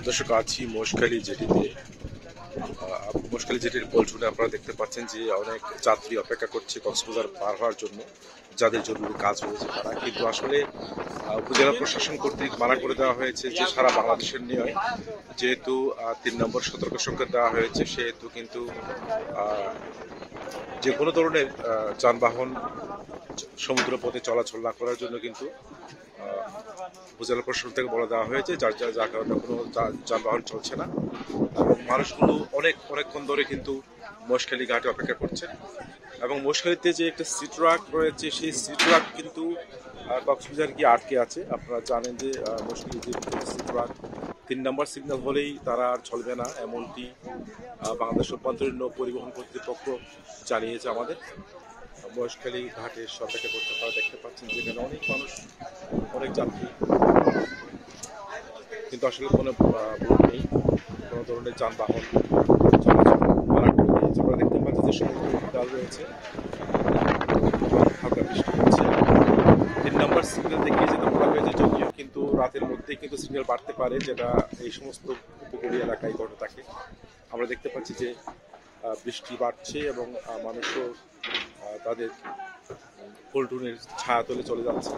দর্শক আছি মহেশখালী জেটিতে। মহেশখালী জেটির পল্টনে আপনারা দেখতে পাচ্ছেন যে অনেক যাত্রী অপেক্ষা করছে কক্সবাজার পার হওয়ার জন্য, যাদের জরুরি কাজ রয়েছে তারা। কিন্তু আসলে উপজেলা প্রশাসন কর্তৃক মানা করে দেওয়া হয়েছে যে সারা বাংলাদেশের নিয়ে যেহেতু 3 নম্বর সতর্ক সংকেত দেওয়া হয়েছে, সেহেতু কিন্তু যে কোনো ধরনের যানবাহন সমুদ্র পথে চলাচল না করার জন্য কিন্তু উপজেলা প্রশাসন থেকে বলে দেওয়া হয়েছে, যার কারণে কোনো যানবাহন চলছে না এবং মানুষগুলো অনেকক্ষণ ধরে কিন্তু মহেশখালী ঘাটে অপেক্ষা করছে। এবং মহেশখালীতে যে একটা সি ট্রাক রয়েছে, সেই সি ট্রাক কিন্তু কক্সবাজার গিয়ে আটকে আছে। আপনারা জানেন যে মহেশখালী যে সি ট্রাক 3 নম্বর সিগন্যাল হলেই তারা আর চলবে না, এমনটি বাংলাদেশ অভ্যন্তরীণ নৌ পরিবহন কর্তৃপক্ষ জানিয়েছে আমাদের। মহেশখালী ঘাটে অপেক্ষা করতে আপনারা দেখতে পাচ্ছেন যেখানে অনেক মানুষ, অনেক যাত্রী, কিন্তু আসলে কোনো ভোট নেই, কোনো ধরনের যানবাহন চলাচল মানা করে দিয়েছে। আমরা দেখতে পাচ্ছি যে সমুদ্র উত্তাল রয়েছে, হালকা বৃষ্টি হচ্ছে। 3 নম্বর সিগন্যাল দেখিয়ে যেতে বলা হয়েছে, যদিও কিন্তু রাতের মধ্যেই কিন্তু সিগন্যাল বাড়তে পারে, যেটা এই সমস্ত উপকূলীয় এলাকায় ঘটে থাকে। আমরা দেখতে পাচ্ছি যে বৃষ্টি বাড়ছে এবং মানুষও তাদের পল্টনের ছায়াতলে চলে যাচ্ছে।